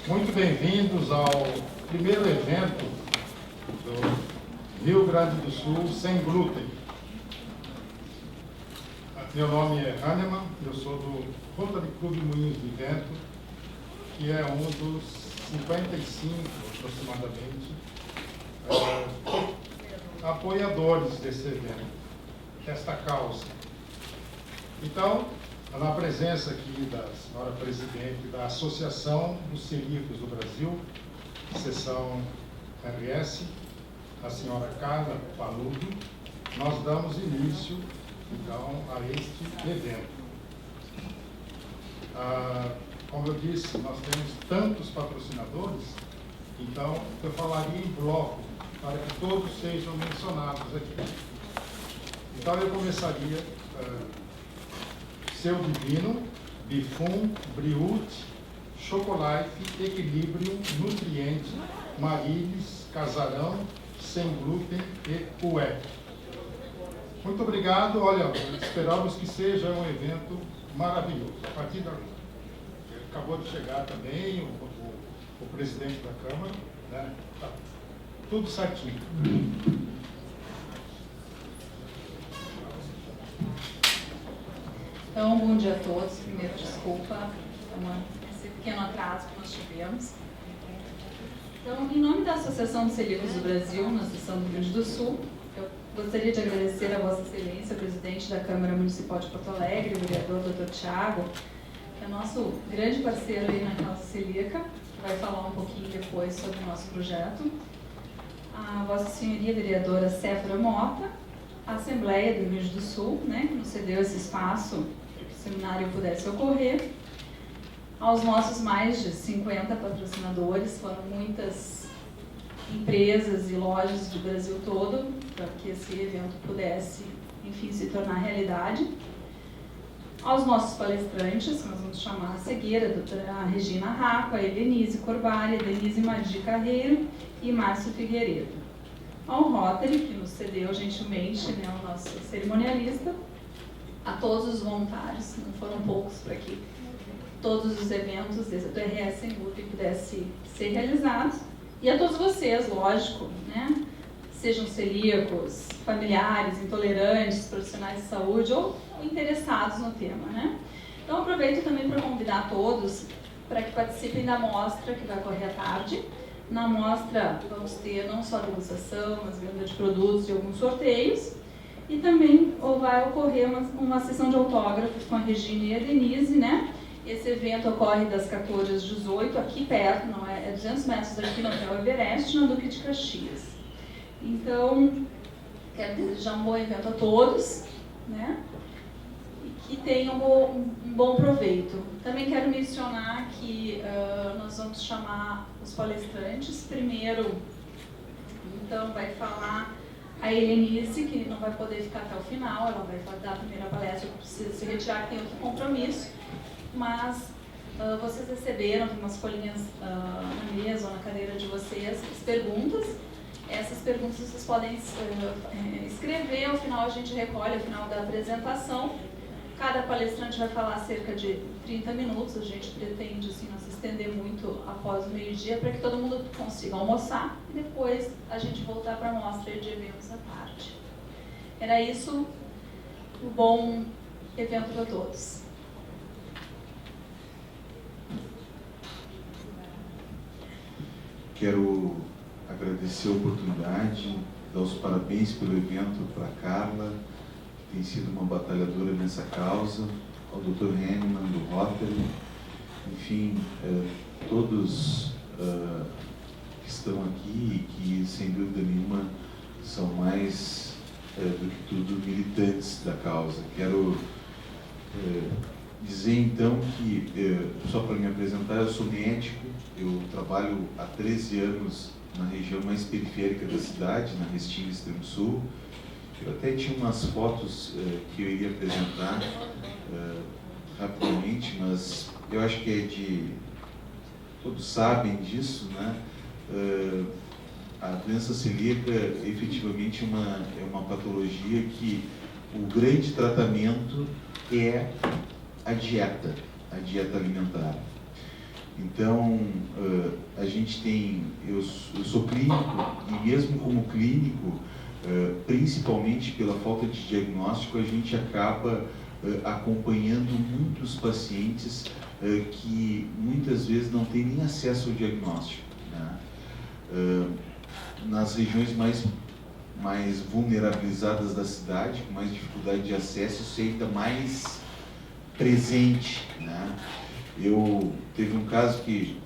Muito bem-vindos ao primeiro evento do Rio Grande do Sul sem glúten. Meu nome é Hahnemann, eu sou do Rotary Clube Moinhos de Vento, que é um dos 55, aproximadamente, apoiadores desse evento, desta causa. Então, na presença aqui da senhora presidente da Associação dos Celíacos do Brasil, seção RS, a senhora Carla Paludo, nós damos início, então, a este evento. Como eu disse, nós temos tantos patrocinadores, então eu falaria em bloco, para que todos sejam mencionados aqui. Então eu começaria... Seu Divino, Bifum, Briute, Chocolife, Equilíbrio, Nutriente, Marilis, Casarão, Sem Glúten e Ué. Muito obrigado. Olha, esperamos que seja um evento maravilhoso. A partir da... Acabou de chegar também o presidente da Câmara, né? Tá tudo certinho. Então, bom dia a todos. Primeiro, desculpa esse pequeno atraso que nós tivemos. Então, em nome da Associação dos Celíacos do Brasil, na seção do Rio Grande do Sul, eu gostaria de agradecer a Vossa Excelência, o presidente da Câmara Municipal de Porto Alegre, o vereador Dr. Thiago, que é nosso grande parceiro aí na causa celíaca, que vai falar um pouquinho depois sobre o nosso projeto. A Vossa Senhoria Vereadora Séfora Mota, a Assembleia do Rio Grande do Sul, né, que nos cedeu esse espaço para que o seminário pudesse ocorrer, aos nossos mais de 50 patrocinadores, foram muitas empresas e lojas do Brasil todo, para que esse evento pudesse, enfim, se tornar realidade, aos nossos palestrantes, que nós vamos chamar a seguir, a doutora Regina Rapa, a Elenise Corbari, a Denise Madi Carreiro e Márcio Figueiredo. Ao Rotary, que nos cedeu gentilmente, né, o nosso cerimonialista, a todos os voluntários, não foram poucos para que todos os eventos do RS Sem Glúten pudessem ser realizados, e a todos vocês, lógico, né, sejam celíacos, familiares, intolerantes, profissionais de saúde ou interessados no tema, né. Então aproveito também para convidar todos para que participem da mostra que vai ocorrer à tarde. Na mostra vamos ter não só a degustação, mas venda de produtos e alguns sorteios. E também vai ocorrer uma sessão de autógrafos com a Regina e a Denise, né? Esse evento ocorre das 14 às 18, aqui perto, não é 200 metros daqui no Hotel Everest, na Duque de Caxias. Então, quero desejar um bom evento a todos, né? E que tenham um bom proveito. Também quero mencionar que nós vamos chamar os palestrantes. Primeiro, então, vai falar a Elenise, que não vai poder ficar até o final, ela vai dar a primeira palestra, precisa se retirar, que tem outro compromisso, mas vocês receberam, tem umas folhinhas na mesa ou na cadeira de vocês, as perguntas. Essas perguntas vocês podem escrever, ao final a gente recolhe, ao final da apresentação. Cada palestrante vai falar cerca de 30 minutos, a gente pretende assim, não se estender muito após o meio-dia, para que todo mundo consiga almoçar e depois a gente voltar para a mostra de eventos à tarde. Era isso, um bom evento para todos. Quero agradecer a oportunidade, dar os parabéns pelo evento para a Carla, tem sido uma batalhadora nessa causa, ao Dr. Hahnemann, do Rotary, enfim, todos que estão aqui e que, sem dúvida nenhuma, são mais do que tudo militantes da causa. Quero dizer, então, que, só para me apresentar, eu sou médico, eu trabalho há 13 anos na região mais periférica da cidade, na Restinga, Extremo Sul. Eu até tinha umas fotos que eu iria apresentar rapidamente, mas eu acho que é de... Todos sabem disso, né? A doença celíaca efetivamente é uma patologia que o grande tratamento é a dieta alimentar. Então, a gente tem, eu sou clínico, e mesmo como clínico, principalmente pela falta de diagnóstico, a gente acaba acompanhando muitos pacientes que muitas vezes não têm nem acesso ao diagnóstico, né? Nas regiões mais vulnerabilizadas da cidade, com mais dificuldade de acesso, isso é ainda mais presente, né? Teve um caso que,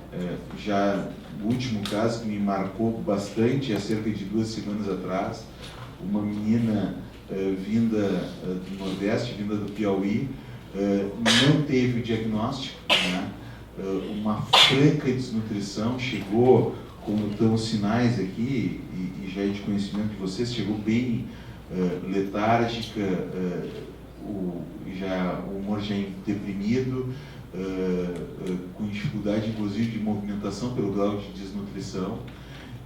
o último caso que me marcou bastante, há cerca de 2 semanas atrás, uma menina vinda do Nordeste, vinda do Piauí, não teve o diagnóstico, né? Uma franca desnutrição, chegou, como estão os sinais aqui, e já é de conhecimento de vocês, chegou bem letárgica, o humor já deprimido, com dificuldade inclusive de movimentação pelo grau de desnutrição,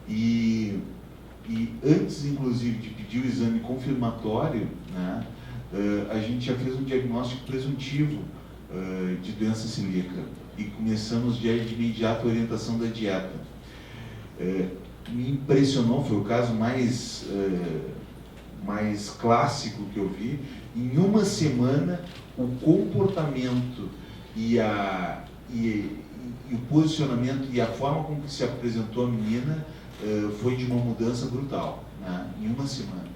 e antes inclusive de pedir o exame confirmatório, né, a gente já fez um diagnóstico presuntivo de doença celíaca e começamos já de imediato a orientação da dieta. Me impressionou, foi o caso mais clássico que eu vi. Em uma semana, o comportamento e o posicionamento e a forma como que se apresentou a menina foi de uma mudança brutal, né? Em uma semana.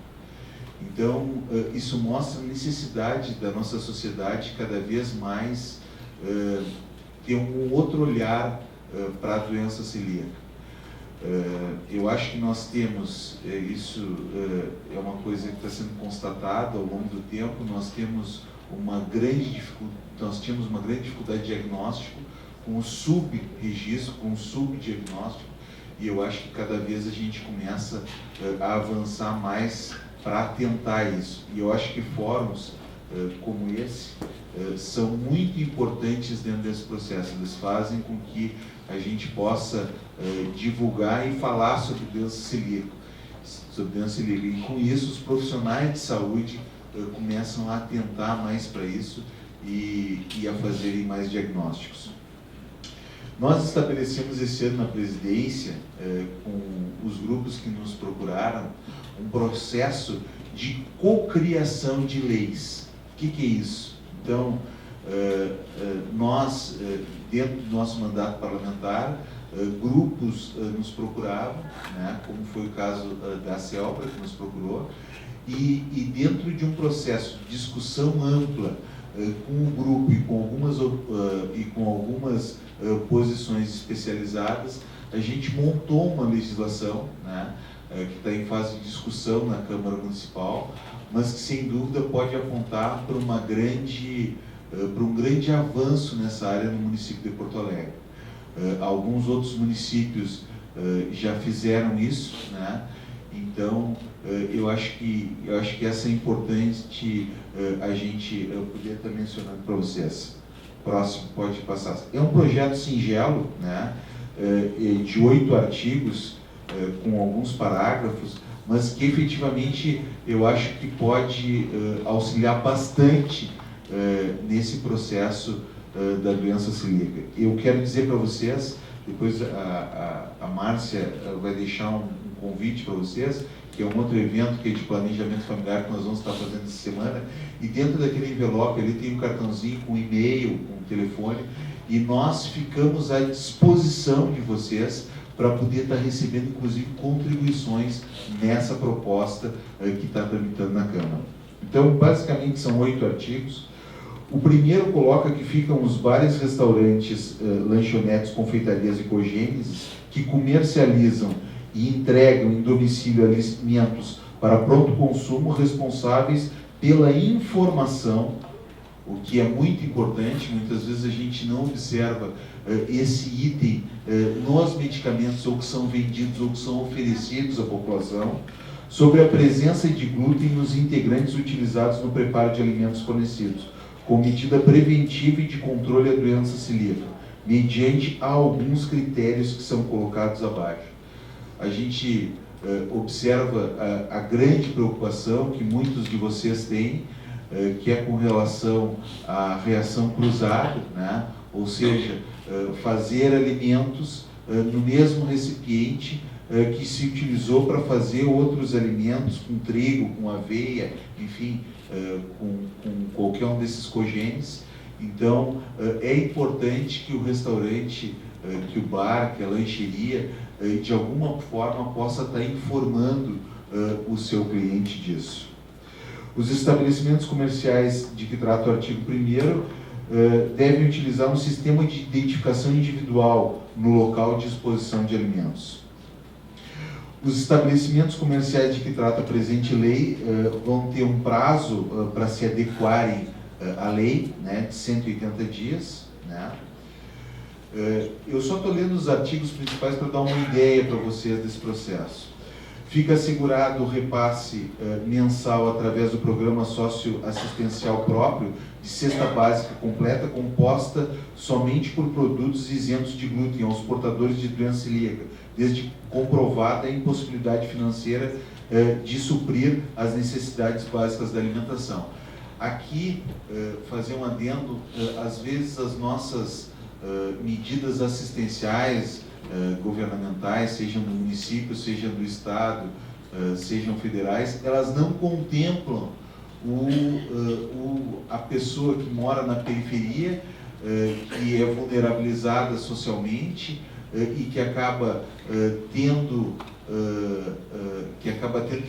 Então, isso mostra a necessidade da nossa sociedade cada vez mais ter um outro olhar para a doença celíaca. Eu acho que nós temos, isso é uma coisa que está sendo constatada ao longo do tempo, nós tínhamos uma grande dificuldade de diagnóstico, com o subregistro, com o subdiagnóstico, e eu acho que cada vez a gente começa a avançar mais para tentar isso. E eu acho que fóruns como esse são muito importantes dentro desse processo. Eles fazem com que a gente possa divulgar e falar sobre doença celíaca. E com isso os profissionais de saúde começam a atentar mais para isso e a fazerem mais diagnósticos. Nós estabelecemos esse ano na presidência, com os grupos que nos procuraram, um processo de cocriação de leis. O que é isso? Então, nós, dentro do nosso mandato parlamentar, grupos nos procuravam, né, como foi o caso da CELPRA, que nos procurou, e dentro de um processo de discussão ampla com o grupo e com algumas posições especializadas, a gente montou uma legislação, né, que está em fase de discussão na Câmara Municipal, mas que sem dúvida pode apontar para um grande avanço nessa área no município de Porto Alegre. Alguns outros municípios já fizeram isso, né? Então eu acho que essa é importante a gente poder estar mencionando para vocês. Próximo, pode passar. É um projeto singelo, né? De 8 artigos, com alguns parágrafos, mas que efetivamente eu acho que pode auxiliar bastante nesse processo da doença celíaca. Eu quero dizer para vocês, depois a Márcia vai deixar um convite para vocês, que é um outro evento que é de planejamento familiar que nós vamos estar fazendo essa semana, e dentro daquele envelope ali tem um cartãozinho com e-mail, com telefone, e nós ficamos à disposição de vocês para poder estar recebendo, inclusive, contribuições nessa proposta que está tramitando na Câmara. Então, basicamente, são 8 artigos. O primeiro coloca que ficam os bares, restaurantes, lanchonetes, confeitarias e cogêneses que comercializam e entregam em domicílio alimentos para pronto consumo responsáveis pela informação, o que é muito importante. Muitas vezes a gente não observa esse item nos medicamentos ou que são vendidos ou que são oferecidos à população, sobre a presença de glúten nos integrantes utilizados no preparo de alimentos fornecidos, com medida preventiva e de controle da doença celíaca, mediante alguns critérios que são colocados abaixo. A gente observa a grande preocupação que muitos de vocês têm que é com relação à reação cruzada, né? Ou seja, fazer alimentos no mesmo recipiente que se utilizou para fazer outros alimentos, com trigo, com aveia, enfim, com qualquer um desses cogenes. Então, é importante que o restaurante, que o bar, que a lancheria, de alguma forma possa estar informando o seu cliente disso. Os estabelecimentos comerciais de que trata o artigo 1º devem utilizar um sistema de identificação individual no local de exposição de alimentos. Os estabelecimentos comerciais de que trata a presente lei vão ter um prazo para se adequarem à lei, né, de 180 dias. Né? Eu só estou lendo os artigos principais para dar uma ideia para vocês desse processo. Fica assegurado o repasse mensal através do programa socioassistencial próprio de cesta básica completa, composta somente por produtos isentos de glúten aos portadores de doença celíaca, desde comprovada a impossibilidade financeira de suprir as necessidades básicas da alimentação. Aqui, fazer um adendo, às vezes as nossas medidas assistenciais governamentais, sejam do município, sejam do estado, sejam federais, elas não contemplam a pessoa que mora na periferia, que é vulnerabilizada socialmente e que acaba tendo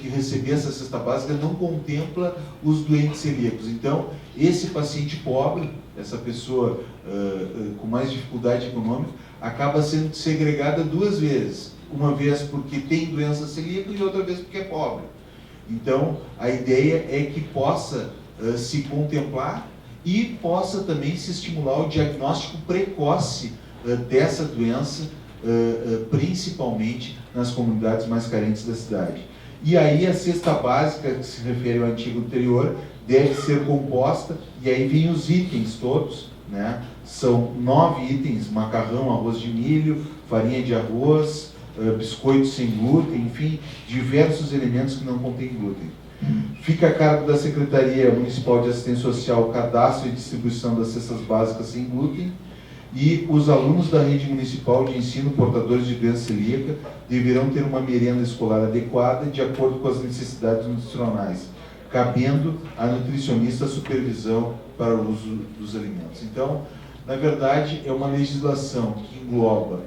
que receber essa cesta básica, não contempla os doentes celíacos. Então, esse paciente pobre, essa pessoa com mais dificuldade econômica, acaba sendo segregada duas vezes. Uma vez porque tem doença celíaca e outra vez porque é pobre. Então, a ideia é que possa se contemplar e possa também se estimular o diagnóstico precoce dessa doença, principalmente nas comunidades mais carentes da cidade. E aí a cesta básica, que se refere ao artigo anterior, deve ser composta, e aí vem os itens todos, né? São 9 itens: macarrão, arroz de milho, farinha de arroz, biscoito sem glúten, enfim, diversos elementos que não contêm glúten. Fica a cargo da Secretaria Municipal de Assistência Social o cadastro e distribuição das cestas básicas sem glúten, e os alunos da rede municipal de ensino portadores de doença celíaca deverão ter uma merenda escolar adequada de acordo com as necessidades nutricionais, cabendo à nutricionista a supervisão para o uso dos alimentos. Então, na verdade, é uma legislação que engloba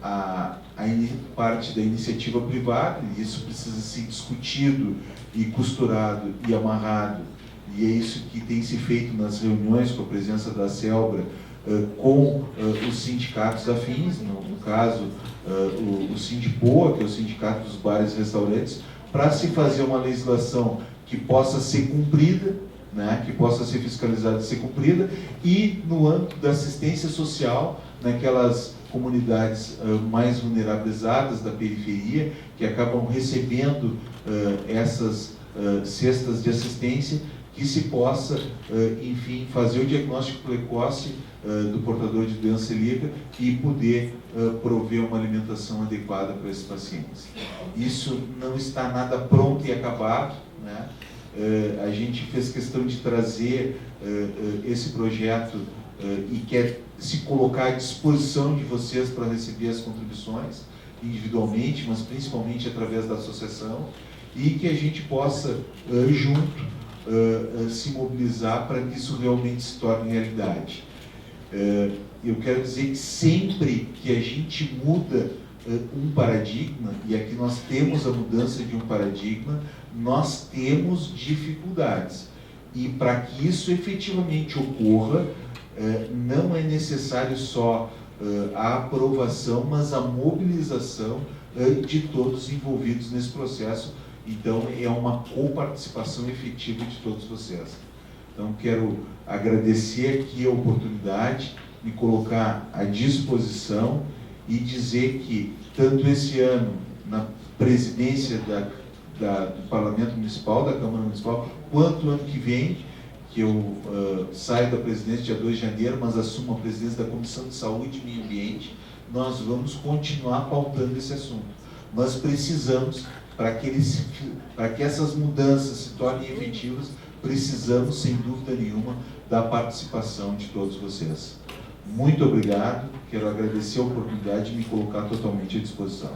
a parte da iniciativa privada, e isso precisa ser discutido e costurado e amarrado, e é isso que tem se feito nas reuniões com a presença da CELBRA, com os sindicatos afins, no caso o Sindipoa, que é o Sindicato dos Bares e Restaurantes, para se fazer uma legislação que possa ser cumprida, né, que possa ser fiscalizada e ser cumprida, e no âmbito da assistência social, naquelas comunidades mais vulnerabilizadas da periferia, que acabam recebendo essas cestas de assistência, que se possa, enfim, fazer o diagnóstico precoce do portador de doença celíaca e poder prover uma alimentação adequada para esses pacientes. Isso não está nada pronto e acabado, né? A gente fez questão de trazer esse projeto e quer se colocar à disposição de vocês para receber as contribuições individualmente, mas principalmente através da associação, e que a gente possa, junto, se mobilizar para que isso realmente se torne realidade. Eu quero dizer que sempre que a gente muda um paradigma, e aqui nós temos a mudança de um paradigma, nós temos dificuldades. E para que isso efetivamente ocorra, não é necessário só a aprovação, mas a mobilização de todos envolvidos nesse processo. Então, é uma coparticipação efetiva de todos vocês. Então, quero agradecer aqui a oportunidade, me colocar à disposição e dizer que, tanto esse ano, na presidência do Parlamento Municipal, da Câmara Municipal, quanto o ano que vem, que eu saio da presidência dia 2 de janeiro, mas assumo a presidência da Comissão de Saúde e Meio Ambiente, nós vamos continuar pautando esse assunto. Mas precisamos, para que essas mudanças se tornem efetivas, precisamos, sem dúvida nenhuma, da participação de todos vocês. Muito obrigado, quero agradecer a oportunidade de me colocar totalmente à disposição.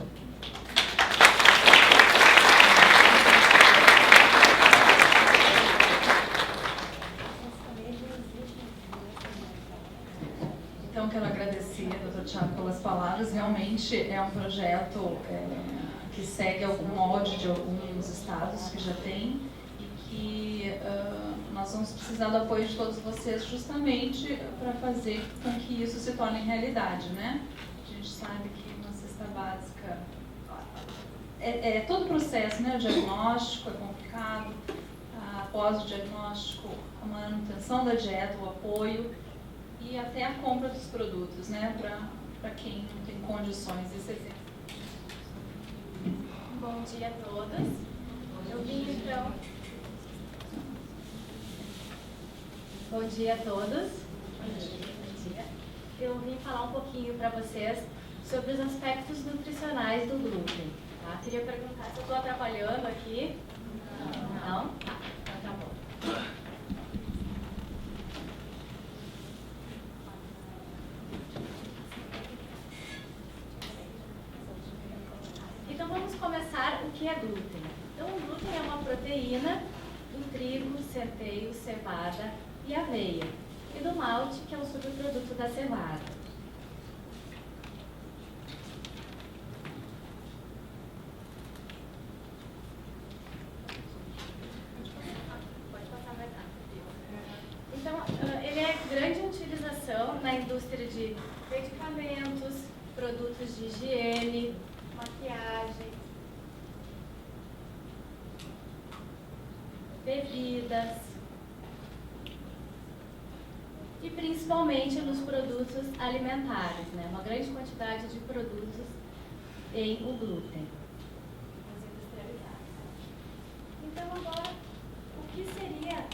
Então, quero agradecer ao Dr. Thiago pelas palavras. Realmente é um projeto que segue algum molde de alguns estados que já tem e que nós vamos precisar do apoio de todos vocês justamente para fazer com que isso se torne realidade, né? A gente sabe que uma cesta básica todo o processo, né? O diagnóstico é complicado, após o diagnóstico, a manutenção da dieta, o apoio e até a compra dos produtos, né? Para quem não tem condições. Esse exemplo. Bom dia a todos. Eu vim então. Bom dia a todos. Bom dia. Eu vim falar um pouquinho para vocês sobre os aspectos nutricionais do glúten. Tá? Queria perguntar se eu estou atrapalhando aqui. Não? Então tá bom. Então vamos começar o que é glúten. Então o glúten é uma proteína do trigo, centeio, cevada e aveia, e do malte, que é o subproduto da cevada. Então, ele é grande utilização na indústria de medicamentos, produtos de higiene, maquiagem, bebidas e principalmente nos produtos alimentares, né? Uma grande quantidade de produtos em o glúten, os industrializados. Então agora, o que seria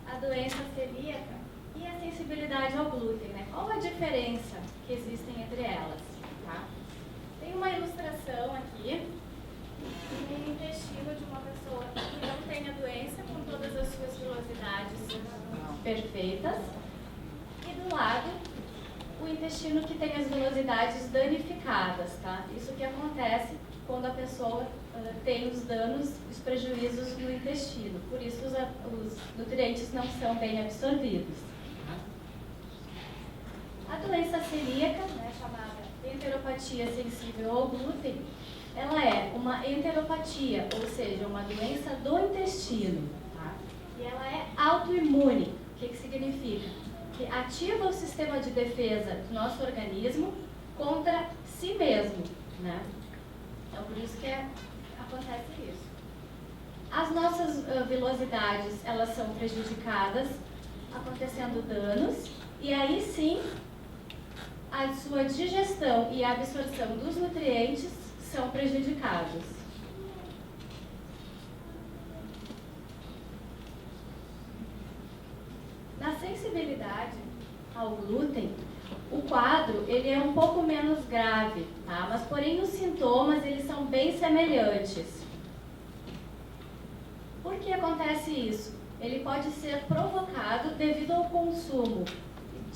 a doença celíaca e a sensibilidade ao glúten, né? Qual a diferença que existem entre elas, tá? Tem uma ilustração aqui do intestino de uma pessoa que não tem a doença, com todas as suas vilosidades perfeitas, e do lado o intestino que tem as vilosidades danificadas, tá? Isso que acontece quando a pessoa tem os danos, os prejuízos no intestino, por isso os nutrientes não são bem absorvidos. A doença celíaca, né, chamada enteropatia sensível ao glúten, ela é uma enteropatia, ou seja, uma doença do intestino, tá? E ela é autoimune. O que significa? Que ativa o sistema de defesa do nosso organismo contra si mesmo, né? Então, por isso que acontece isso. As nossas vilosidades, elas são prejudicadas, acontecendo danos, e aí sim, a sua digestão e a absorção dos nutrientes são prejudicados. Na sensibilidade ao glúten, o quadro ele é um pouco menos grave, tá? Mas porém os sintomas eles são bem semelhantes. Por que acontece isso? Ele pode ser provocado devido ao consumo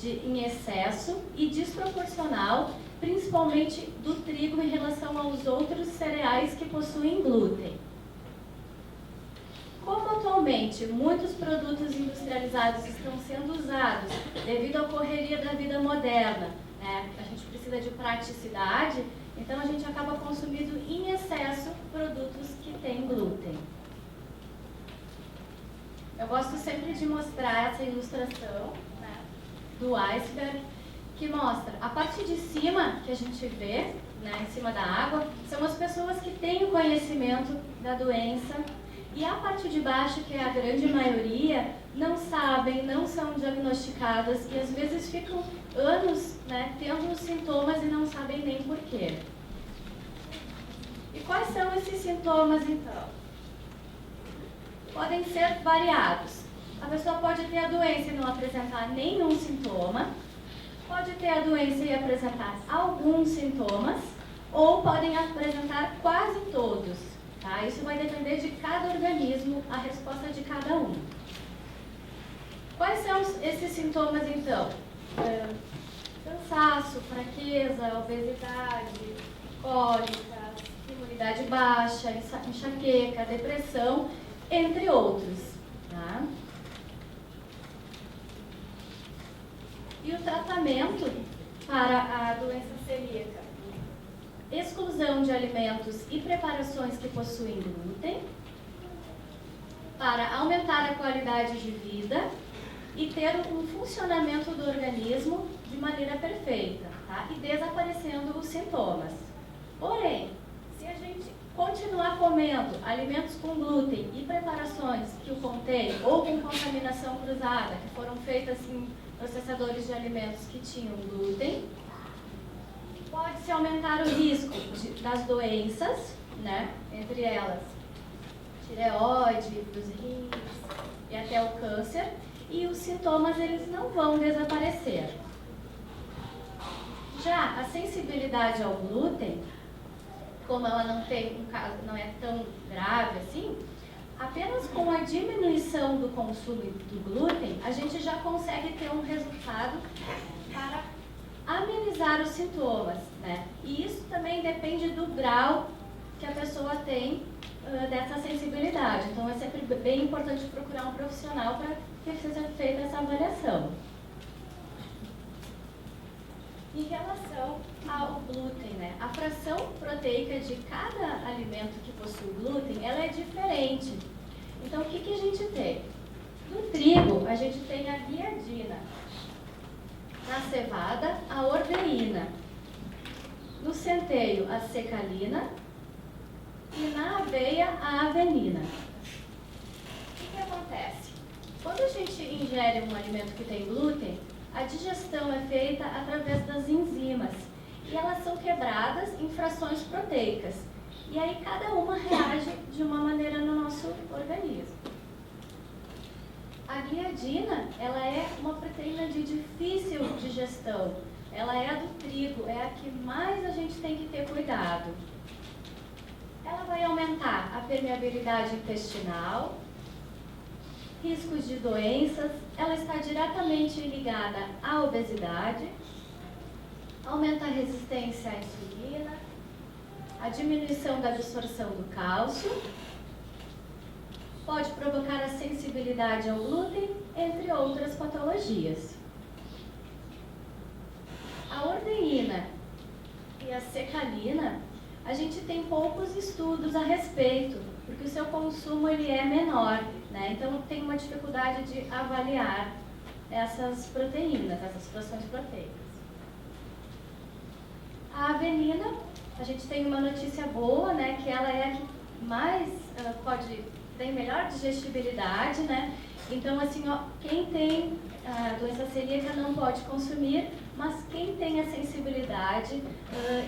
em excesso e desproporcional, principalmente do trigo em relação aos outros cereais que possuem glúten. Como atualmente muitos produtos industrializados estão sendo usados devido à correria da vida moderna, né? A gente precisa de praticidade, então a gente acaba consumindo em excesso produtos que têm glúten. Eu gosto sempre de mostrar essa ilustração, né, do iceberg, que mostra a parte de cima que a gente vê, né, em cima da água, são as pessoas que têm o conhecimento da doença, e a parte de baixo, que é a grande maioria, não sabem, não são diagnosticadas e às vezes ficam anos, né, tendo os sintomas e não sabem nem porquê. E quais são esses sintomas então? Podem ser variados. A pessoa pode ter a doença e não apresentar nenhum sintoma, pode ter a doença e apresentar alguns sintomas, ou podem apresentar quase todos. Tá? Isso vai depender de cada organismo, a resposta de cada um. esses sintomas, então? Cansaço, fraqueza, obesidade, cólicas, imunidade baixa, enxaqueca, depressão, entre outros. Tá? E o tratamento para a doença celíaca? Exclusão de alimentos e preparações que possuem glúten, para aumentar a qualidade de vida e ter um funcionamento do organismo de maneira perfeita, tá? E desaparecendo os sintomas. Porém, se a gente continuar comendo alimentos com glúten e preparações que o contêm, ou com contaminação cruzada, que foram feitas em processadores de alimentos que tinham glúten, pode-se aumentar o risco das doenças, né? Entre elas, tireoide, dos rins e até o câncer, e os sintomas eles não vão desaparecer. Já a sensibilidade ao glúten, como ela não tem um caso, não é tão grave assim, apenas com a diminuição do consumo do glúten, a gente já consegue ter um resultado para amenizar os sintomas, né? E isso também depende do grau que a pessoa tem dessa sensibilidade. Então é sempre bem importante procurar um profissional para que seja feita essa avaliação. Em relação ao glúten, né? A fração proteica de cada alimento que possui glúten, ela é diferente. Então, o que a gente tem? No trigo, a gente tem a gliadina. Na cevada, a ordeína. No centeio, a secalina. E na aveia, a avenina. O que acontece? Quando a gente ingere um alimento que tem glúten, a digestão é feita através das enzimas e elas são quebradas em frações proteicas. E aí cada uma reage de uma maneira no nosso organismo. A gliadina, ela é uma proteína de difícil digestão. Ela é a do trigo, é a que mais a gente tem que ter cuidado. Ela vai aumentar a permeabilidade intestinal, riscos de doenças, ela está diretamente ligada à obesidade, aumenta a resistência à insulina, a diminuição da absorção do cálcio, pode provocar a sensibilidade ao glúten, entre outras patologias. A ordeína e a secalina, a gente tem poucos estudos a respeito, porque o seu consumo ele é menor, né? Então tem uma dificuldade de avaliar essas proteínas, essas frações proteicas. A avenina, a gente tem uma notícia boa, né? Que ela é a que mais tem melhor digestibilidade, né? Então, assim, ó, quem tem a doença celíaca não pode consumir, mas quem tem a sensibilidade,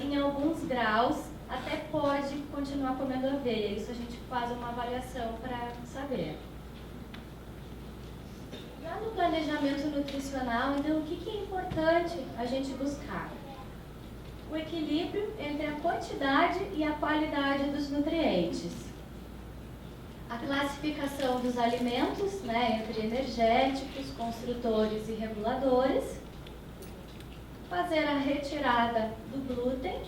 em alguns graus, até pode continuar comendo aveia. Isso a gente faz uma avaliação para saber. Já no planejamento nutricional, então, o que é importante a gente buscar? O equilíbrio entre a quantidade e a qualidade dos nutrientes. A classificação dos alimentos, né, entre energéticos, construtores e reguladores. Fazer a retirada do glúten.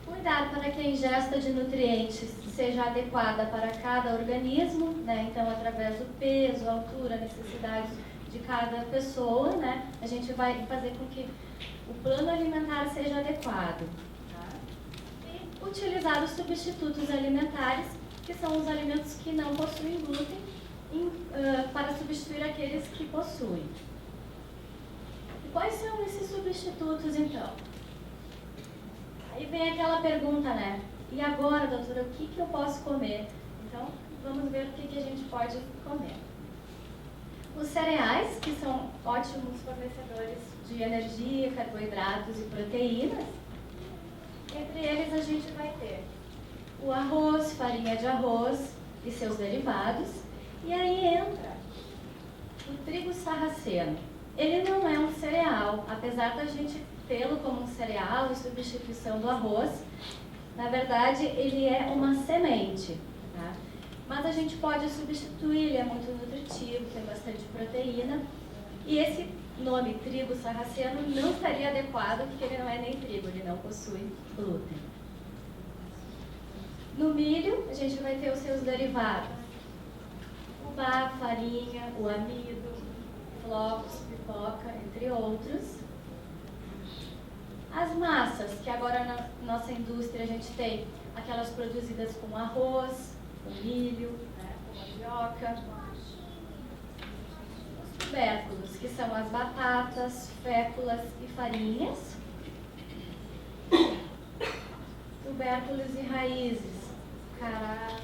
Cuidar para que a ingesta de nutrientes seja adequada para cada organismo, né? Então, através do peso, altura, necessidades de cada pessoa, né? A gente vai fazer com que o plano alimentar seja adequado. Tá? E utilizar os substitutos alimentares, que são os alimentos que não possuem glúten, para substituir aqueles que possuem. E quais são esses substitutos, então? Aí vem aquela pergunta, né? E agora, doutora, o que eu posso comer? Então, vamos ver o que a gente pode comer. Os cereais, que são ótimos fornecedores de energia, carboidratos e proteínas. Entre eles a gente vai ter o arroz, farinha de arroz e seus derivados. E aí entra o trigo sarraceno. Ele não é um cereal, apesar da gente tê-lo como um cereal em substituição do arroz. Na verdade, ele é uma semente. Tá? mas a gente pode substituir, ele é muito nutritivo, tem bastante proteína. E esse nome trigo sarraceno não estaria adequado porque ele não é nem trigo, ele não possui glúten. No milho, a gente vai ter os seus derivados: fubá, farinha, o amido, flocos, pipoca, entre outros. As massas, que agora na nossa indústria a gente tem aquelas produzidas com arroz, com milho, né, com mandioca. Os tubérculos, que são as batatas, féculas e farinhas. Tubérculos e raízes, cará,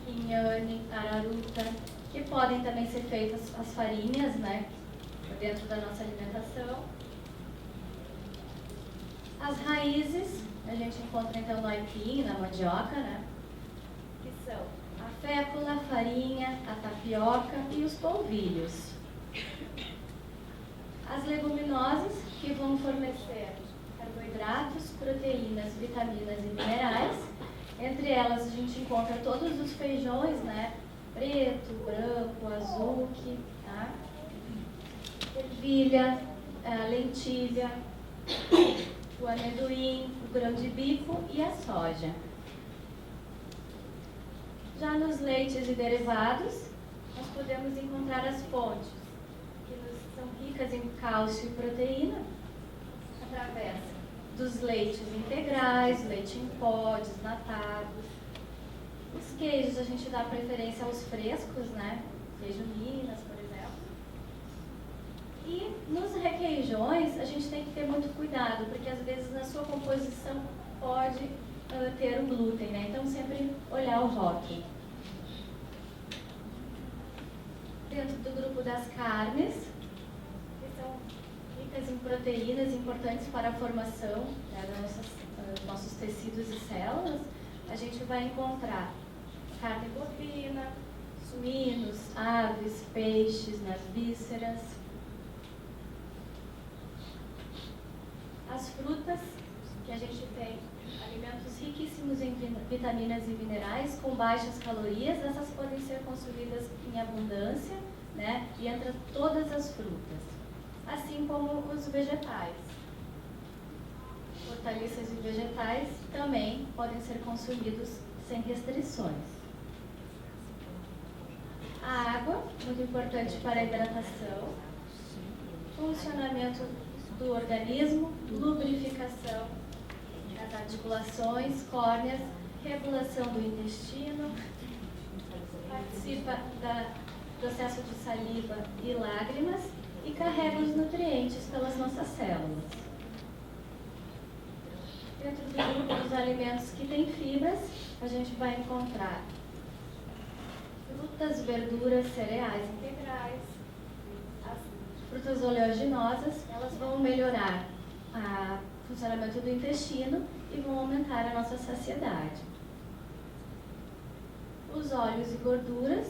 inhame, araruta, que podem também ser feitas as farinhas, né, dentro da nossa alimentação. As raízes, a gente encontra então no aipim, na mandioca, né, que são a fécula, a farinha, a tapioca e os polvilhos. As leguminosas, que vão fornecer carboidratos, proteínas, vitaminas e minerais. Entre elas a gente encontra todos os feijões, né? Preto, branco, azul, tá? Ervilha, a lentilha, o amendoim, o grão de bico e a soja. Já nos leites e derivados, nós podemos encontrar as fontes, que são ricas em cálcio e proteína, através dos leites integrais, leite em pó, desnatados. Os queijos, a gente dá preferência aos frescos, né? Queijo Minas, por exemplo. E nos requeijões, a gente tem que ter muito cuidado, porque às vezes na sua composição pode ter o glúten, né? Então sempre olhar o rótulo. Dentro do grupo das carnes, que são ricas em proteínas importantes para a formação, né, dos nossos tecidos e células, a gente vai encontrar carne bovina, suínos, aves, peixes, nas vísceras. As frutas, que a gente tem alimentos riquíssimos em vitaminas e minerais, com baixas calorias, essas podem ser consumidas em abundância, né? E entre todas as frutas, assim como os vegetais. Hortaliças e vegetais também podem ser consumidos sem restrições. A água, muito importante para a hidratação, funcionamento do organismo, lubrificação das articulações, córneas, regulação do intestino, participa do processo de saliva e lágrimas e carrega os nutrientes pelas nossas células. Dentro do grupo dos alimentos que têm fibras, a gente vai encontrar frutas, verduras, cereais integrais. As frutas oleaginosas, elas vão melhorar o funcionamento do intestino e vão aumentar a nossa saciedade. Os óleos e gorduras,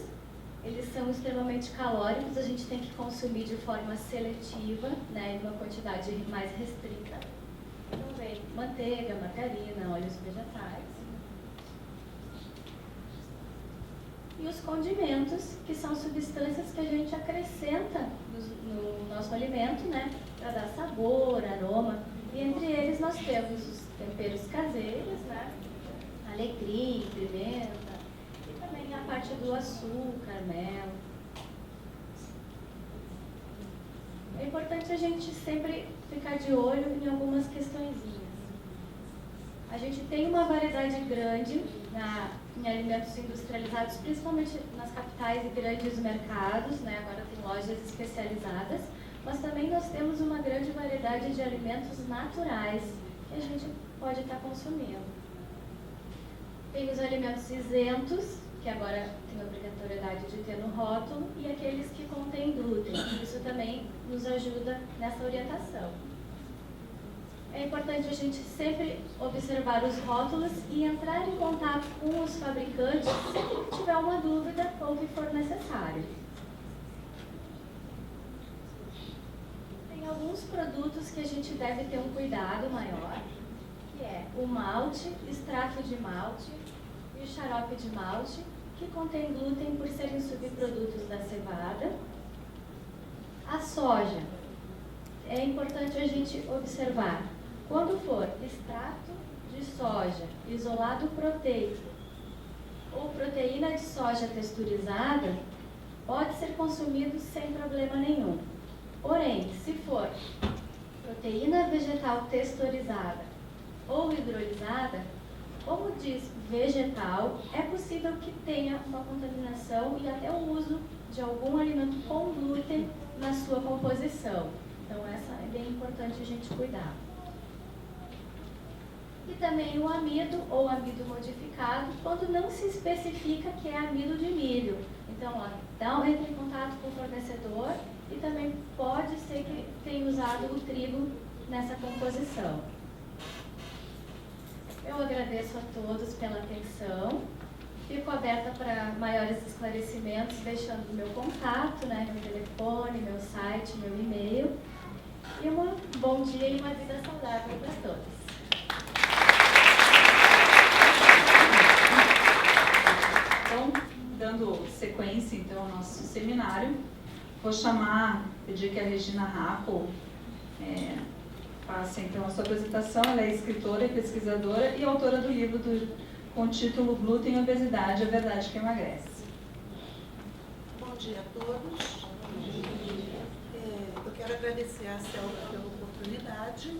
eles são extremamente calóricos, a gente tem que consumir de forma seletiva, né, em uma quantidade mais restrita. Então vem manteiga, margarina, óleos vegetais. E os condimentos, que são substâncias que a gente acrescenta no nosso alimento, né, para dar sabor, aroma. E entre eles nós temos os temperos caseiros, né, alecrim, pimenta, e também a parte do açúcar, mel. É importante a gente sempre ficar de olho em algumas questõezinhas. A gente tem uma variedade grande em alimentos industrializados, principalmente nas capitais e grandes mercados, né? Agora tem lojas especializadas, mas também nós temos uma grande variedade de alimentos naturais que a gente pode estar consumindo. Tem os alimentos isentos, que agora tem a obrigatoriedade de ter no rótulo, e aqueles que contêm glúten. Isso também nos ajuda nessa orientação. É importante a gente sempre observar os rótulos e entrar em contato com os fabricantes sempre que tiver uma dúvida ou que for necessário. Tem alguns produtos que a gente deve ter um cuidado maior, que é o malte, extrato de malte e o xarope de malte, que contém glúten por serem subprodutos da cevada. A soja. É importante a gente observar, quando for extrato de soja, isolado proteico ou proteína de soja texturizada, pode ser consumido sem problema nenhum. Porém, se for proteína vegetal texturizada ou hidrolisada, como diz vegetal, é possível que tenha uma contaminação e até o uso de algum alimento com glúten na sua composição. Então, essa é bem importante a gente cuidar. E também o amido ou amido modificado, quando não se especifica que é amido de milho. Então, entre em contato com o fornecedor e também pode ser que tenha usado o trigo nessa composição. Eu agradeço a todos pela atenção. Fico aberta para maiores esclarecimentos, deixando o meu contato, né, meu telefone, meu site, meu e-mail. E um bom dia e uma vida saudável para todos. Então, dando sequência então ao nosso seminário, vou pedir que a Regina Rapo faça então a sua apresentação. Ela é escritora e pesquisadora e autora do livro com o título Glúten e Obesidade, a Verdade que Emagrece. Bom dia a todos. Eu quero agradecer a Selva pela oportunidade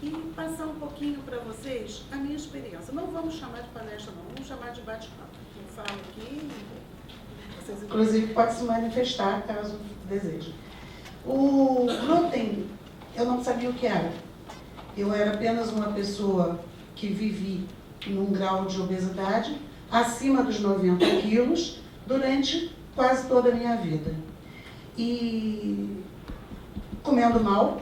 e passar um pouquinho para vocês a minha experiência. Não vamos chamar de palestra, não, vamos chamar de bate-papo. Eu falo aqui, vocês inclusive podem se manifestar caso desejem. O glúten, eu não sabia o que era. Eu era apenas uma pessoa que vivi num grau de obesidade acima dos 90 quilos durante quase toda a minha vida. E comendo mal,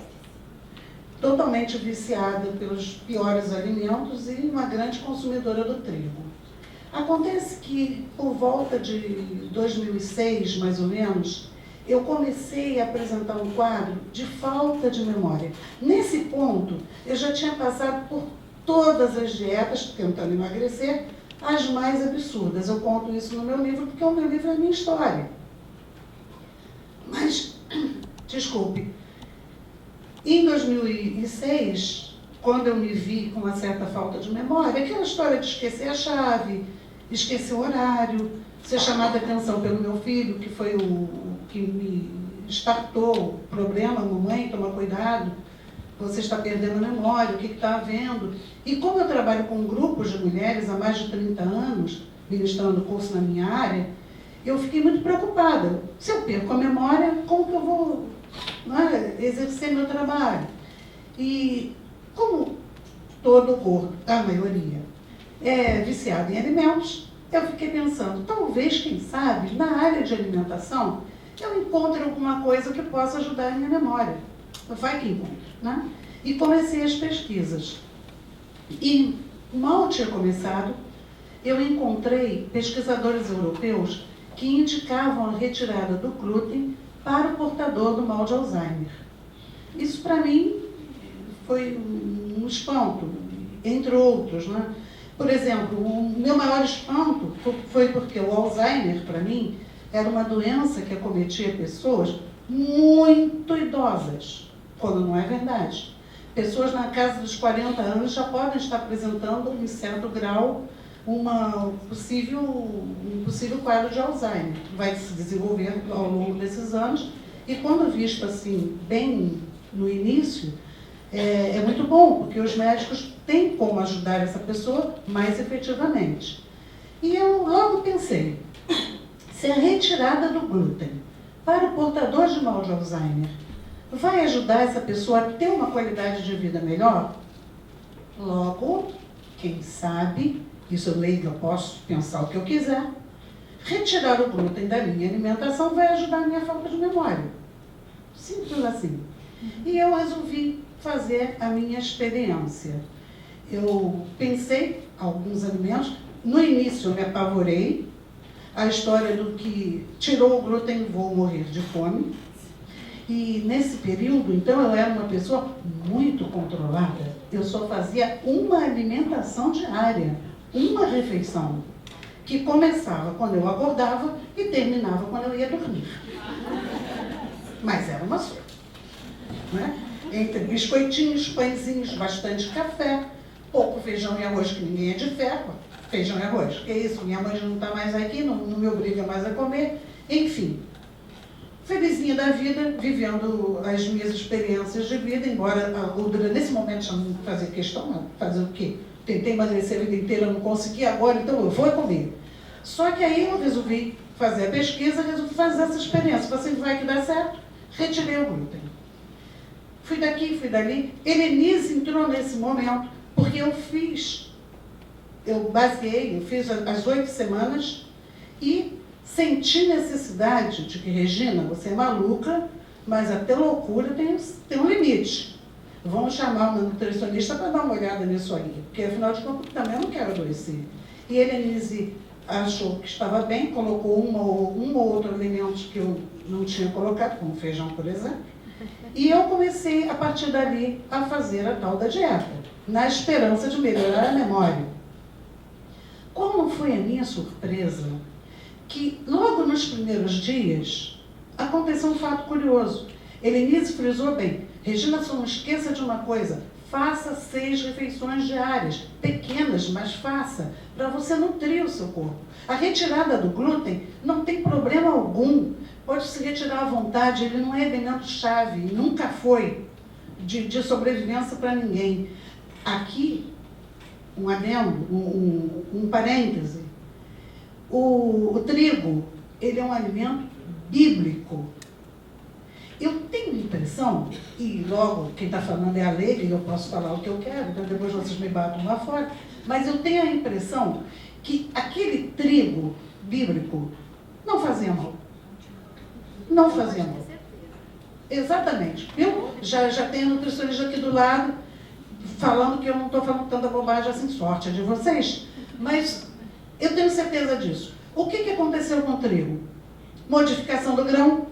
totalmente viciada pelos piores alimentos e uma grande consumidora do trigo. Acontece que, por volta de 2006, mais ou menos, eu comecei a apresentar um quadro de falta de memória. Nesse ponto, eu já tinha passado por todas as dietas, tentando emagrecer, as mais absurdas. Eu conto isso no meu livro, porque o meu livro é a minha história. Mas, desculpe, em 2006, quando eu me vi com uma certa falta de memória, aquela história de esquecer a chave, esquecer o horário, ser chamada a atenção pelo meu filho, que foi o que me startou o problema, mamãe, toma cuidado, você está perdendo a memória, o que está havendo. E como eu trabalho com grupos de mulheres há mais de 30 anos, ministrando curso na minha área, eu fiquei muito preocupada. Se eu perco a memória, como que eu vou exercer meu trabalho? E como todo o corpo, a maioria, é viciado em alimentos, eu fiquei pensando, talvez, quem sabe, na área de alimentação, eu encontre alguma coisa que possa ajudar a minha memória. Vai que encontro, né? E comecei as pesquisas. E mal tinha começado, eu encontrei pesquisadores europeus que indicavam a retirada do glúten para o portador do mal de Alzheimer. Isso, para mim, foi um espanto, entre outros, né? Por exemplo, o meu maior espanto foi porque o Alzheimer, para mim, era uma doença que acometia pessoas muito idosas, quando não é verdade. Pessoas na casa dos 40 anos já podem estar apresentando, em certo grau, um possível quadro de Alzheimer. Vai se desenvolver ao longo desses anos e, quando visto assim, bem no início, é muito bom, porque os médicos têm como ajudar essa pessoa mais efetivamente. E eu logo pensei, se a retirada do glúten para o portador de mal de Alzheimer vai ajudar essa pessoa a ter uma qualidade de vida melhor, logo, quem sabe, isso eu leio, eu posso pensar o que eu quiser, retirar o glúten da minha alimentação vai ajudar a minha falta de memória. Simples assim. E eu resolvi fazer a minha experiência. Eu pensei alguns alimentos, no início eu me apavorei, a história do que tirou o glúten, vou morrer de fome. E nesse período, então, eu era uma pessoa muito controlada. Eu só fazia uma alimentação diária, uma refeição. que começava quando eu acordava e terminava quando eu ia dormir. Mas era uma só. Né? Entre biscoitinhos, pãezinhos, bastante café, pouco feijão e arroz, que ninguém é de ferro. Feijão e arroz, que é isso? Minha mãe já não está mais aqui, não me obriga mais a comer. Enfim, felizinha da vida, vivendo as minhas experiências de vida, embora nesse momento já não fazia questão, fazer o quê? Tentei emagrecer a vida inteira, não consegui, agora então eu vou comer. Só que aí eu resolvi fazer a pesquisa, resolvi fazer essa experiência. Falei assim, vai que dá certo, retirei o glúten. Fui daqui, fui dali. Helenise entrou nesse momento, porque eu fiz as 8 semanas e senti necessidade de que, Regina, você é maluca, mas até loucura tem um limite. Vamos chamar uma nutricionista para dar uma olhada nisso aí, porque afinal de contas também eu não quero adoecer. E Helenise achou que estava bem, colocou um ou outro alimento que eu não tinha colocado, como feijão, por exemplo. E eu comecei, a partir dali, a fazer a tal da dieta, na esperança de melhorar a memória. Como foi a minha surpresa, que logo nos primeiros dias aconteceu um fato curioso. Helenise frisou bem, Regina, só não esqueça de uma coisa, faça 6 refeições diárias, pequenas, mas faça, para você nutrir o seu corpo. A retirada do glúten não tem problema algum, pode se retirar à vontade, ele não é elemento-chave, nunca foi de sobrevivência para ninguém. Aqui, um adendo, um parêntese, o trigo, ele é um alimento bíblico. Eu tenho a impressão, e logo quem está falando é a lei, e eu posso falar o que eu quero, então depois vocês me batam lá fora, mas eu tenho a impressão que aquele trigo bíblico não fazia mal. Não fazia mal. Exatamente. Eu já tenho nutricionista aqui do lado, falando que eu não estou falando tanta bobagem assim, sorte de vocês, mas eu tenho certeza disso. O que aconteceu com o trigo? Modificação do grão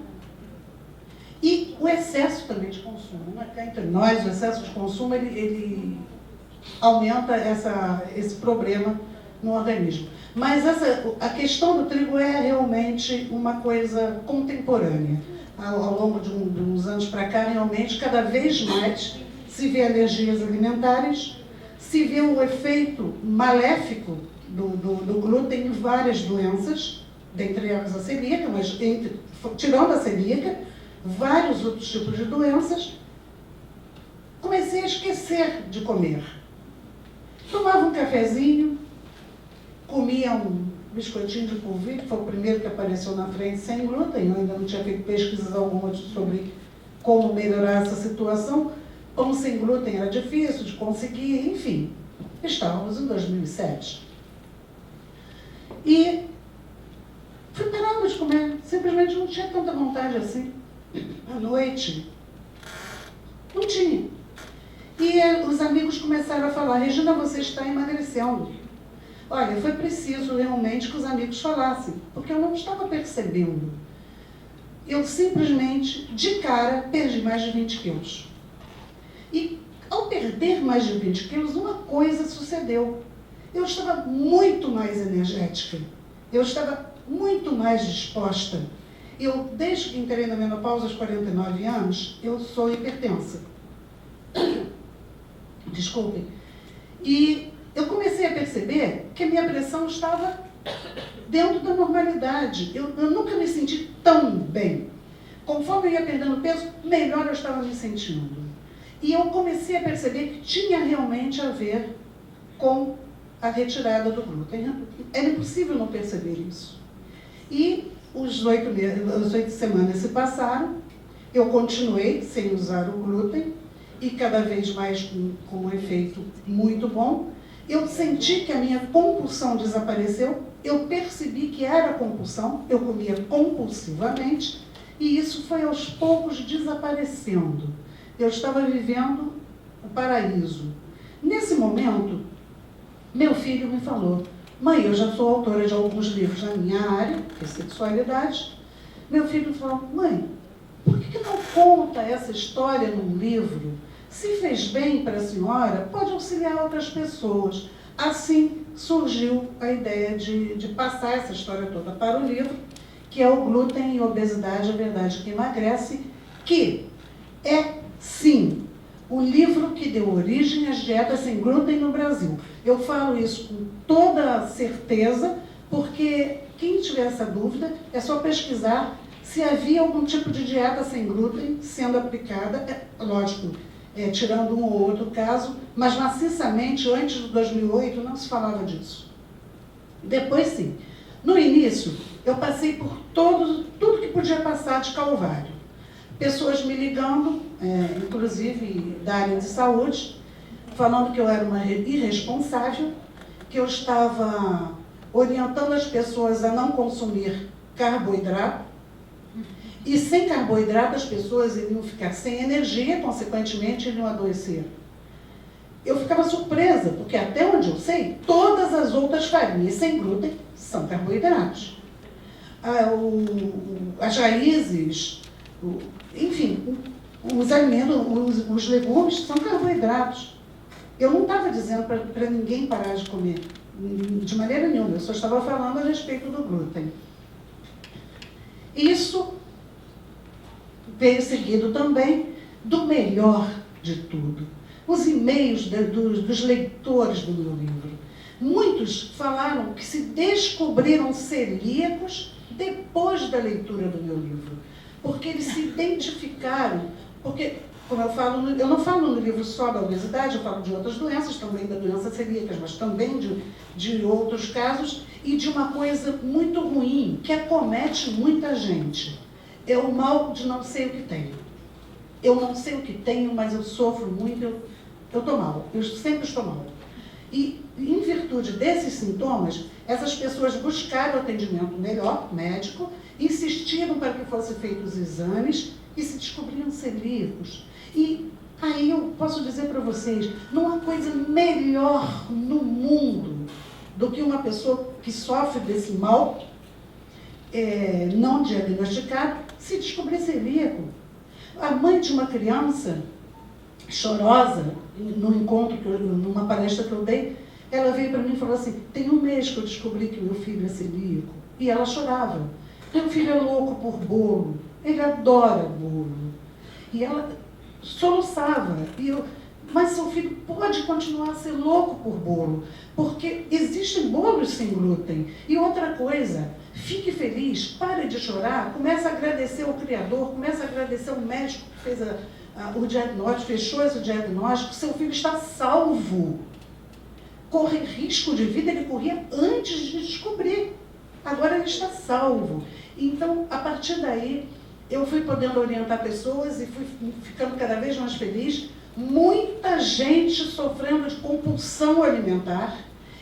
e o excesso também de consumo. Cá entre nós, o excesso de consumo, ele aumenta esse problema no organismo. Mas a questão do trigo é realmente uma coisa contemporânea. Ao longo de uns anos para cá, realmente, cada vez mais se vê alergias alimentares, se vê o efeito maléfico do glúten em várias doenças, dentre elas a celíaca, mas tirando a celíaca, vários outros tipos de doenças. Comecei a esquecer de comer. Tomava um cafezinho, comia um biscoitinho de polvilho, que foi o primeiro que apareceu na frente sem glúten. Eu ainda não tinha feito pesquisas alguma sobre como melhorar essa situação. Pão sem glúten era difícil de conseguir, enfim. Estávamos em 2007. E fui parando de comer. Simplesmente não tinha tanta vontade assim. À noite, não tinha. E os amigos começaram a falar, Regina, você está emagrecendo. Olha, foi preciso realmente que os amigos falassem, porque eu não estava percebendo. Eu simplesmente, de cara, perdi mais de 20 quilos. E ao perder mais de 20 quilos, uma coisa sucedeu. Eu estava muito mais energética. Eu estava muito mais disposta. Eu, desde que entrei na menopausa aos 49 anos, eu sou hipertensa. Desculpem. E eu comecei a perceber que a minha pressão estava dentro da normalidade. Eu nunca me senti tão bem. Conforme eu ia perdendo peso, melhor eu estava me sentindo. E eu comecei a perceber que tinha realmente a ver com a retirada do glúten. Era impossível não perceber isso. E as 8 semanas se passaram, eu continuei sem usar o glúten e cada vez mais com um efeito muito bom. Eu senti que a minha compulsão desapareceu, eu percebi que era compulsão, eu comia compulsivamente e isso foi aos poucos desaparecendo. Eu estava vivendo o paraíso. Nesse momento, meu filho me falou, mãe, eu já sou autora de alguns livros na minha área, que é sexualidade. Meu filho falou, mãe, por que não conta essa história num livro? Se fez bem para a senhora, pode auxiliar outras pessoas. Assim surgiu a ideia de passar essa história toda para o livro, que é o Glúten e Obesidade, a Verdade que Emagrece, que é, sim, o livro que deu origem às dietas sem glúten no Brasil. Eu falo isso com toda certeza, porque quem tiver essa dúvida é só pesquisar se havia algum tipo de dieta sem glúten sendo aplicada, lógico, tirando um ou outro caso, mas maciçamente, antes de 2008, não se falava disso. Depois, sim. No início, eu passei por tudo que podia passar de calvário. Pessoas me ligando, inclusive da área de saúde, falando que eu era uma irresponsável, que eu estava orientando as pessoas a não consumir carboidrato, e sem carboidrato as pessoas iriam ficar sem energia, consequentemente iriam adoecer. Eu ficava surpresa, porque até onde eu sei, todas as outras farinhas sem glúten são carboidratos. As raízes, enfim, os alimentos, os legumes são carboidratos. Eu não estava dizendo para ninguém parar de comer, de maneira nenhuma, eu só estava falando a respeito do glúten. Isso veio seguido também do melhor de tudo. Os e-mails dos leitores do meu livro. Muitos falaram que se descobriram celíacos depois da leitura do meu livro. Porque eles se identificaram. Porque, como eu falo, eu não falo no livro só da obesidade, eu falo de outras doenças, também da doença celíaca, mas também de outros casos, e de uma coisa muito ruim, que acomete muita gente. É o mal de não sei o que tenho. Eu não sei o que tenho, mas eu sofro muito, eu estou mal, eu sempre estou mal. E, em virtude desses sintomas, essas pessoas buscaram atendimento melhor, médico, insistiram para que fossem feitos exames e se descobriam celíacos. E aí eu posso dizer para vocês, não há coisa melhor no mundo do que uma pessoa que sofre desse mal, não diagnosticado, se descobrir celíaco. A mãe de uma criança chorosa, numa palestra que eu dei, ela veio para mim e falou assim, tem um mês que eu descobri que meu filho é celíaco. E ela chorava. Meu filho é louco por bolo, ele adora bolo. E ela soluçava. Mas seu filho pode continuar a ser louco por bolo, porque existem bolos sem glúten. E outra coisa, fique feliz, pare de chorar, comece a agradecer ao Criador, comece a agradecer ao médico que fez o diagnóstico, fechou esse diagnóstico, seu filho está salvo. Corre risco de vida, ele corria antes de descobrir. Agora ele está salvo. Então, a partir daí, eu fui podendo orientar pessoas e fui ficando cada vez mais feliz. Muita gente sofrendo de compulsão alimentar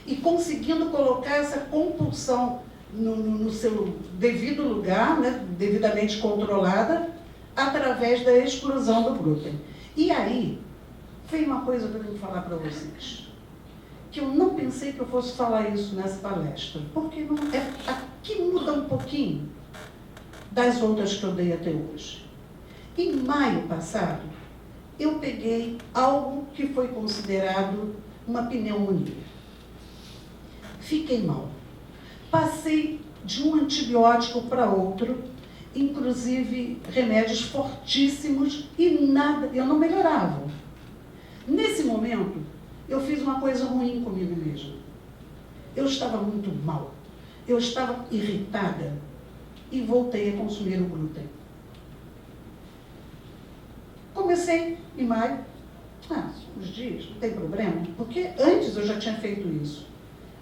e conseguindo colocar essa compulsão no seu devido lugar, né, devidamente controlada, através da exclusão do glúten. E aí, veio uma coisa para eu falar para vocês, que eu não pensei que eu fosse falar isso nessa palestra, porque aqui muda um pouquinho das outras que eu dei até hoje. Em maio passado, eu peguei algo que foi considerado uma pneumonia. Fiquei mal. Passei de um antibiótico para outro, inclusive remédios fortíssimos, e nada, eu não melhorava. Nesse momento, eu fiz uma coisa ruim comigo mesma. Eu estava muito mal, eu estava irritada e voltei a consumir o glúten. Comecei em maio, uns dias, não tem problema, porque antes eu já tinha feito isso.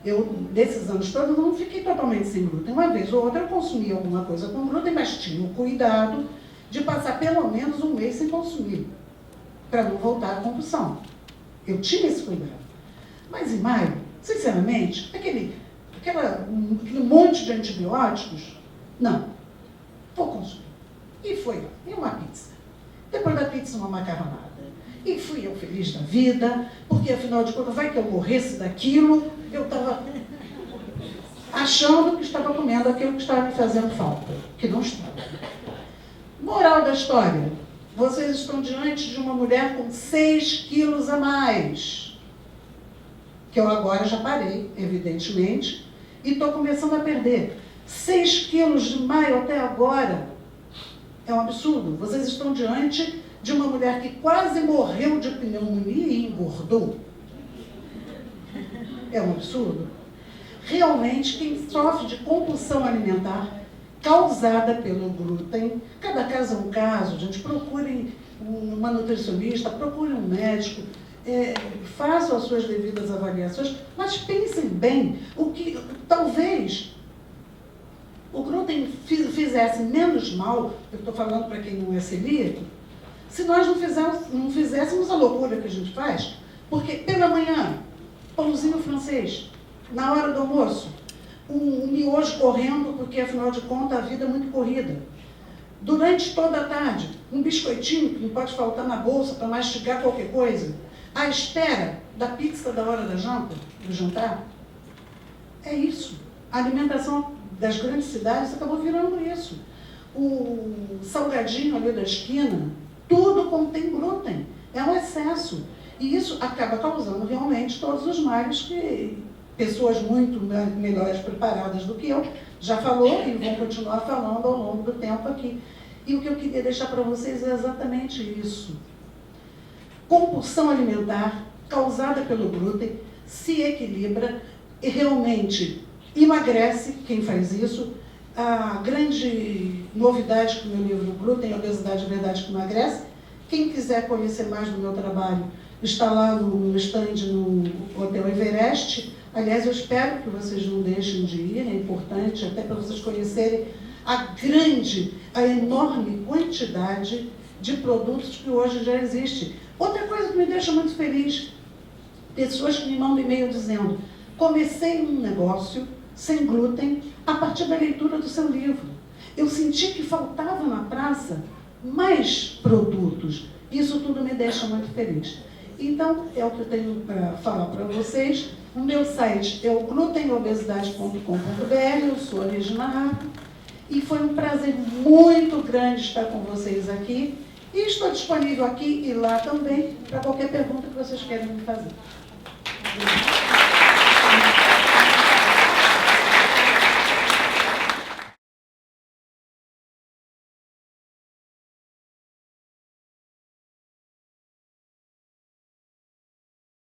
Eu, desses anos todos, não fiquei totalmente sem glúten. Uma vez ou outra eu consumia alguma coisa com glúten, mas tinha o cuidado de passar pelo menos um mês sem consumir, para não voltar à compulsão. Eu tinha esse cuidado. Mas em maio, sinceramente, aquele monte de antibióticos, não, vou consumir. E foi lá, e uma pizza. Depois da pizza, uma macarronada. E fui eu feliz da vida, porque afinal de contas, vai que eu morresse daquilo, eu estava achando que estava comendo aquilo que estava me fazendo falta, que não estava. Moral da história, vocês estão diante de uma mulher com 6 quilos a mais. que eu agora já parei, evidentemente, e estou começando a perder. 6 quilos de maio até agora. É um absurdo. Vocês estão diante de uma mulher que quase morreu de pneumonia e engordou. É um absurdo. Realmente, quem sofre de compulsão alimentar causada pelo glúten, cada caso é um caso, gente, procurem uma nutricionista, procurem um médico, façam as suas devidas avaliações, mas pensem bem, o que talvez o glúten fizesse menos mal, eu estou falando para quem não é celíaco, se nós não fizéssemos a loucura que a gente faz, porque pela manhã, pãozinho francês, na hora do almoço, um miojo correndo, porque afinal de contas a vida é muito corrida. Durante toda a tarde, um biscoitinho que não pode faltar na bolsa para mastigar qualquer coisa, à espera da pizza da hora da janta, do jantar. É isso. A alimentação das grandes cidades acabou virando isso. O salgadinho ali da esquina, tudo contém glúten. É um excesso. E isso acaba causando realmente todos os males que pessoas muito melhores preparadas do que eu já falou e vão continuar falando ao longo do tempo aqui. E o que eu queria deixar para vocês é exatamente isso. Compulsão alimentar causada pelo glúten se equilibra e realmente emagrece quem faz isso. A grande novidade que o meu livro Glúten, Obesidade, Verdade que Emagrece, quem quiser conhecer mais do meu trabalho, está lá no stand no Hotel Everest. Aliás, eu espero que vocês não deixem de ir, é importante até para vocês conhecerem a enorme quantidade de produtos que hoje já existe. Outra coisa que me deixa muito feliz, pessoas que me mandam e-mail dizendo: comecei um negócio sem glúten a partir da leitura do seu livro. Eu senti que faltava na praça mais produtos. Isso tudo me deixa muito feliz. Então, é o que eu tenho para falar para vocês. O meu site é o glutenobesidade.com.br, eu sou a Regina Rato, e foi um prazer muito grande estar com vocês aqui. E estou disponível aqui e lá também para qualquer pergunta que vocês querem me fazer.